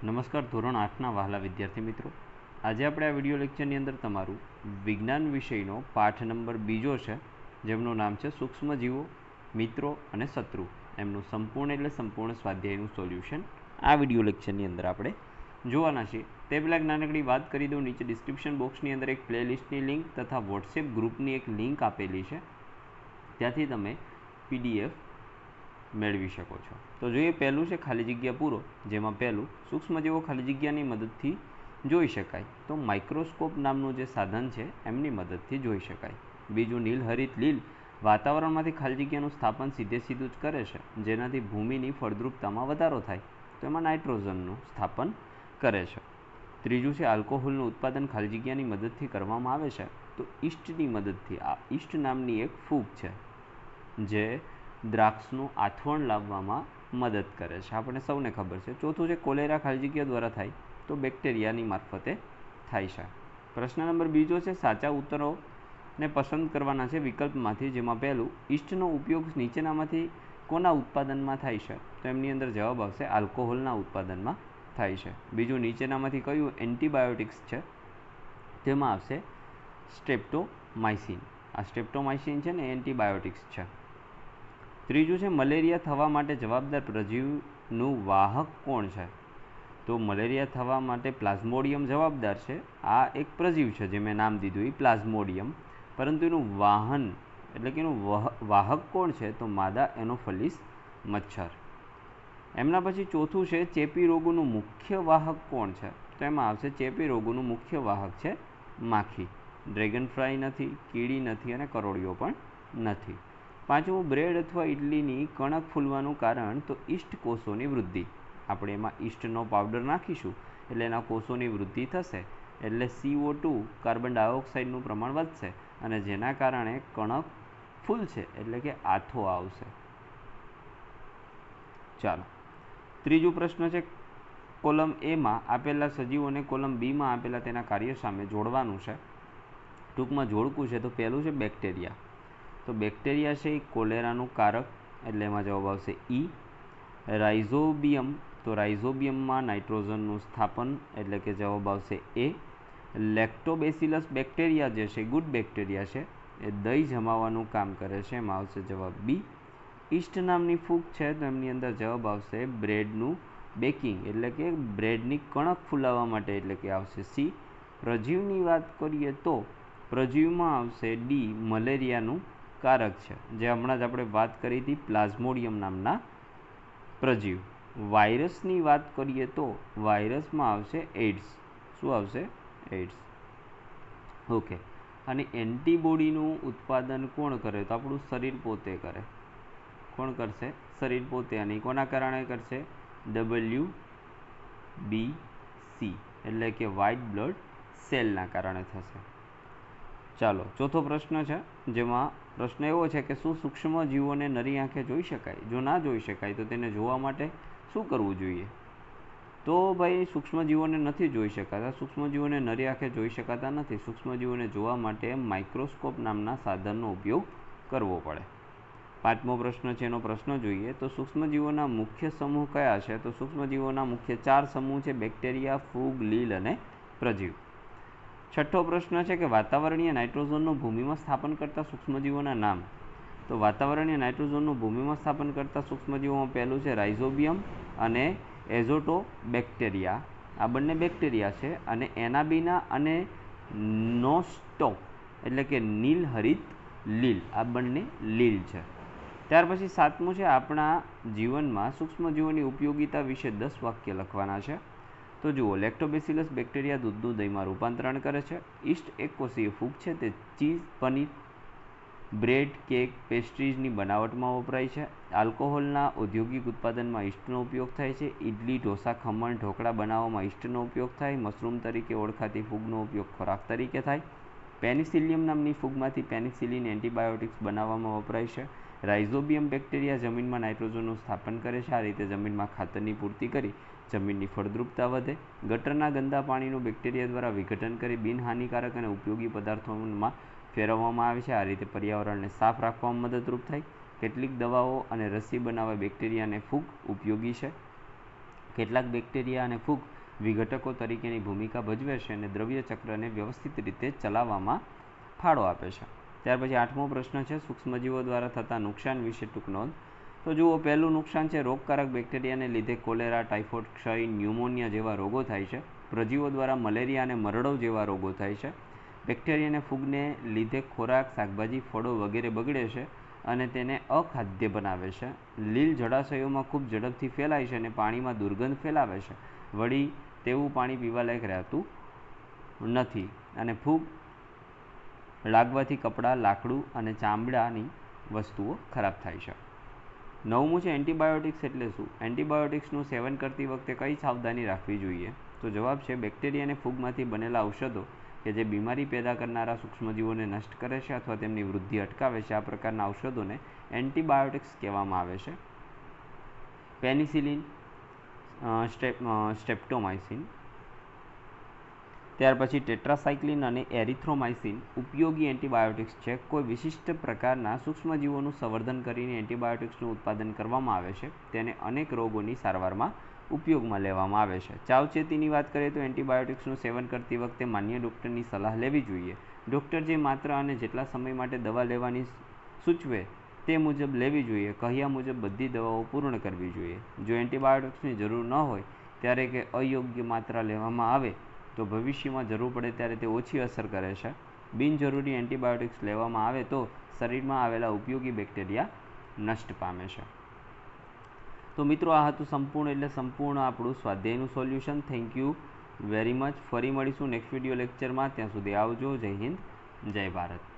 નમસ્કાર ધોરણ 8ના વહાલા વિદ્યાર્થી મિત્રો, આજે આપણે આ વિડીયો લેક્ચરની અંદર તમારું વિજ્ઞાન વિષયનો પાઠ નંબર 2 છે, જેમનું નામ છે સૂક્ષ્મજીવો, મિત્રો અને શત્રુ. એમનું સંપૂર્ણ સ્વાધ્યાયનું સોલ્યુશન આ વિડીયો લેક્ચરની અંદર આપણે જોવાના છીએ. તે પહેલાં નાનકડી વાત કરી દઉં. નીચે ડિસ્ક્રિપ્શન બોક્સની અંદર એક પ્લેલિસ્ટની લિંક તથા વોટ્સએપ ગ્રુપની એક લિંક આપેલી છે, ત્યાંથી તમે PDF મેળવી શકો છો. તો જોઈએ, પહેલું છે ખાલી જગ્યા પૂરો, જેમાં પહેલું સૂક્ષ્મજીવો ખાલી જગ્યાની મદદથી જોઈ શકાય, તો માઇક્રોસ્કોપ નામનું જે સાધન છે એમની મદદથી જોઈ શકાય. બીજું નીલહરિત લીલ વાતાવરણમાંથી ખાલી જગ્યાનું સ્થાપન સીધું જ કરે છે, જેનાથી ભૂમિની ફળદ્રુપતામાં વધારો થાય, તો એમાં નાઇટ્રોજનનું સ્થાપન કરે છે. ત્રીજું છે આલ્કોહોલનું ઉત્પાદન ખાલી જગ્યાની મદદથી કરવામાં આવે છે, તો ઈસ્ટની મદદથી. આ ઈસ્ટ નામની એક ફૂગ છે જે દ્રાક્ષનું આથવણ લાવવામાં મદદ કરે છે, આપણે સૌને ખબર છે. ચોથું છે કોલેરા ખાલી જગ્યા દ્વારા થાય, તો બેક્ટેરિયાની મારફતે થાય છે. પ્રશ્ન નંબર 2 છે સાચા ઉત્તરોને પસંદ કરવાના છે વિકલ્પમાંથી, જેમાં પહેલું ઈસ્ટનો ઉપયોગ નીચેનામાંથી કોના ઉત્પાદનમાં થાય છે, તો એમની અંદર જવાબ આવશે આલ્કોહોલના ઉત્પાદનમાં થાય છે. બીજું નીચેનામાંથી કયું એન્ટીબાયોટિક્સ છે, તેમાં આવશે સ્ટ્રેપ્ટોમાઇસિન. આ સ્ટ્રેપ્ટોમાઇસિન છે ને એન્ટીબાયોટિક્સ છે. ત્રીજું છે મલેરિયા થવા માટે જવાબદાર પ્રજીવનું વાહક કોણ છે, તો મલેરિયા થવા માટે પ્લાઝ્મોડિયમ જવાબદાર છે. આ એક પ્રજીવ છે જે મેં નામ દીધું એ પ્લાઝ્મોડિયમ, પરંતુ એનું વાહન એટલે કે એનું વાહક કોણ છે, તો માદા એનોફિલિસ મચ્છર. એમના પછી ચોથું છે ચેપી રોગોનું મુખ્ય વાહક કોણ છે, તો એમાં આવશે ચેપી રોગોનું મુખ્ય વાહક છે માખી. ડ્રેગન ફ્લાય નથી, કીડી નથી અને કરોળિયો પણ નથી. પાંચમું બ્રેડ અથવા ઇડલીની કણક ફૂલવાનું કારણ, તો ઈસ્ટ કોષોની વૃદ્ધિ. આપણે એમાં ઈસ્ટનો પાવડર નાખીશું એટલે એના કોષોની વૃદ્ધિ થશે, એટલે CO2 કાર્બન ડાયોક્સાઇડનું પ્રમાણ વધશે અને જેના કારણે કણક ફૂલશે, એટલે કે આથો આવશે. ચાલો, ત્રીજો પ્રશ્ન છે કોલમ એમાં આપેલા સજીવોને કોલમ બીમાં આપેલા તેના કાર્ય સામે જોડવાનું છે. ટૂંકમાં જોડકું છે. તો પહેલું છે બેક્ટેરિયા. તો બેક્ટેરિયા છે એ કોલેરાનું કારક, એટલે એમાં જવાબ આવશે ઈ. રાઇઝોબિયમ, તો રાઇઝોબિયમમાં નાઇટ્રોજનનું સ્થાપન, એટલે કે જવાબ આવશે એ. લેક્ટોબેસિલસ બેક્ટેરિયા જે છે ગુડ બેક્ટેરિયા છે, એ દહીં જમાવવાનું કામ કરે છે, એમાં આવશે જવાબ બી. ઈસ્ટ નામની ફૂગ છે, તો એમની અંદર જવાબ આવશે બ્રેડનું બેકિંગ, એટલે કે બ્રેડની કણક ફૂલાવવા માટે, એટલે કે આવશે સી. પ્રજીવની વાત કરીએ તો પ્રજીવમાં આવશે ડી, મલેરિયાનું કારક છે, જે હમણાં જ આપણે વાત કરી હતી પ્લાઝ્મોડિયમ નામના પ્રજીવ. વાયરસની વાત કરીએ તો વાયરસમાં આવશે એઇડ્સ. શું આવશે? એઇડ્સ. ઓકે. અને એન્ટીબોડીનું ઉત્પાદન કોણ કરે, તો આપણું શરીર પોતે કરે. કોણ કરશે? શરીર પોતે. અને કોના કારણે કરશે? WBC, એટલે કે વ્હાઇટ બ્લડ સેલના કારણે થશે. ચાલો, ચોથો પ્રશ્ન છે, જેમાં પ્રશ્ન એવો છે કે શું સૂક્ષ્મ જીવોને નરી આંખે જોઈ શકાય? જો ના જોઈ શકાય તો તેને જોવા માટે શું કરવું જોઈએ? તો ભાઈ સૂક્ષ્મજીવોને નથી જોઈ શકાતા. સૂક્ષ્મજીવોને નરી આંખે જોઈ શકાતા નથી. સૂક્ષ્મજીવોને જોવા માટે માઇક્રોસ્કોપ નામના સાધનનો ઉપયોગ કરવો પડે. પાંચમો પ્રશ્ન છે, એનો પ્રશ્ન જોઈએ. તો સૂક્ષ્મજીવોના મુખ્ય સમૂહ કયા છે? તો સૂક્ષ્મજીવોના મુખ્ય 4 સમૂહ છે: બેક્ટેરિયા, ફૂગ, લીલ અને પ્રજીવ. છઠ્ઠો પ્રશ્ન છે કે વાતાવરણીય નાઇટ્રોજનનું ભૂમિમાં સ્થાપન કરતા સૂક્ષ્મજીવોના નામ. તો વાતાવરણીય નાઇટ્રોજનનું ભૂમિમાં સ્થાપન કરતા સૂક્ષ્મજીવોમાં પહેલું છે રાઇઝોબિયમ અને એઝોટોબેક્ટેરિયા. આ બંને બેક્ટેરિયા છે. અને એનાબીના અને નોસ્ટોક, એટલે કે નીલહરિત લીલ, આ બંને લીલ છે. ત્યાર પછી સાતમું છે આપણા જીવનમાં સૂક્ષ્મજીવોની ઉપયોગિતા વિશે 10 વાક્ય લખવાના છે. તો જુઓ, લેક્ટોબેસિલસ બેક્ટેરિયા દૂધનું દહીંમાં રૂપાંતરણ કરે છે. ઈસ્ટ એક કોષીય ફૂગ છે, તે ચીઝ, પનીર, બ્રેડ, કેક, પેસ્ટ્રીઝની બનાવટમાં વપરાય છે. આલ્કોહોલના ઔદ્યોગિક ઉત્પાદનમાં ઈસ્ટનો ઉપયોગ થાય છે. ઇડલી, ઢોસા, ખમણ, ઢોકળા બનાવવામાં ઈસ્ટનો ઉપયોગ થાય. મશરૂમ તરીકે ઓળખાતી ફૂગનો ઉપયોગ ખોરાક તરીકે થાય. પેનિસિલિયમ નામની ફૂગમાંથી પેનિસિલિન એન્ટીબાયોટિક્સ બનાવવામાં વપરાય છે. રાઇઝોબિયમ બેક્ટેરિયા જમીનમાં નાઇટ્રોજનનું સ્થાપન કરે છે. આ રીતે જમીનમાં ખાતરની પૂર્તિ કરી જમીનની ફળદ્રુપતા વધે. ગટરના ગંદા પાણીનું બેક્ટેરિયા દ્વારા વિઘટન કરી બિનહાનિકારક અને ઉપયોગી પદાર્થોમાં ફેરવવામાં આવે છે. આ રીતે પર્યાવરણને સાફ રાખવામાં મદદરૂપ થાય. કેટલીક દવાઓ અને રસી બનાવવા બેક્ટેરિયા અને ફૂગ ઉપયોગી છે. કેટલાક બેક્ટેરિયા અને ફૂગ વિઘટકો તરીકેની ભૂમિકા ભજવે છે અને દ્રવ્ય ચક્રને વ્યવસ્થિત રીતે ચલાવવામાં ફાળો આપે છે. ત્યાર પછી 8મો પ્રશ્ન છે સૂક્ષ્મજીવો દ્વારા થતા નુકસાન વિશે ટૂંક નોંધ. તો જુઓ, પહેલું નુકસાન છે રોગકારક બેક્ટેરિયાને લીધે કોલેરા, ટાઇફોઇડ, ક્ષય, ન્યુમોનિયા જેવા રોગો થાય છે. પ્રજીવો દ્વારા મલેરિયા અને મરડો જેવા રોગો થાય છે. બેક્ટેરિયા અને ફૂગને લીધે ખોરાક, શાકભાજી, ફળો વગેરે બગડે છે અને તેને અખાદ્ય બનાવે છે. લીલ જળાશયોમાં ખૂબ ઝડપથી ફેલાય છે અને પાણીમાં દુર્ગંધ ફેલાવે છે. વળી તેવું પાણી પીવાલાયક રહેતું નથી અને ફૂગ લાગવાથી કપડાં, લાકડું અને ચામડાની વસ્તુઓ ખરાબ થાય છે. 9મું છે એન્ટીબાયોટિક્સ એટલે શું? એન્ટીબાયોટિક્સનું સેવન કરતી વખતે કઈ સાવધાની રાખવી જોઈએ? તો જવાબ છે બેક્ટેરિયા અને ફૂગમાંથી બનેલા ઔષધો કે જે બીમારી પેદા કરનારા સૂક્ષ્મજીવોને નષ્ટ કરે છે અથવા તેમની વૃદ્ધિ અટકાવે છે, આ પ્રકારના ઔષધોને એન્ટીબાયોટિક્સ કહેવામાં આવે છે. પેનિસિલિન, સ્ટ્રેપ્ટોમાઇસિન, ત્યાર પછી ટેટ્રાસાઇક્લિન અને એરિથ્રોમાઇસિન ઉપયોગી એન્ટીબાયોટિક્સ છે. કોઈ વિશિષ્ટ પ્રકારના સૂક્ષ્મજીવોનું સંવર્ધન કરીને એન્ટીબાયોટિક્સનું ઉત્પાદન કરવામાં આવે છે. તેને અનેક રોગોની સારવારમાં ઉપયોગમાં લેવામાં આવે છે. સાવચેતીની વાત કરીએ તો એન્ટીબાયોટિક્સનું સેવન કરતી વખતે માન્ય ડૉક્ટરની સલાહ લેવી જોઈએ. ડૉક્ટર જે માત્રા અને જેટલા સમય માટે દવા લેવાની સૂચવે તે મુજબ લેવી જોઈએ. કહ્યા મુજબ બધી દવાઓ પૂર્ણ કરવી જોઈએ. જો એન્ટીબાયોટિક્સની જરૂર ન હોય ત્યારે કે અયોગ્ય માત્રા લેવામાં આવે તો ભવિષ્યમાં જરૂર પડે ત્યારે તે ઓછી અસર કરે છે. બિનજરૂરી એન્ટીબાયોટિક્સ લેવામાં આવે તો શરીરમાં આવેલા ઉપયોગી બેક્ટેરિયા નષ્ટ પામે છે. તો મિત્રો, આ હતું સંપૂર્ણ આપણું સ્વાધ્યાયનું solution. Thank you very much. ફરી મળીશું નેક્સ્ટ વિડીયો લેક્ચરમાં. ત્યાં સુધી આવજો. જય હિન્દ, જય ભારત.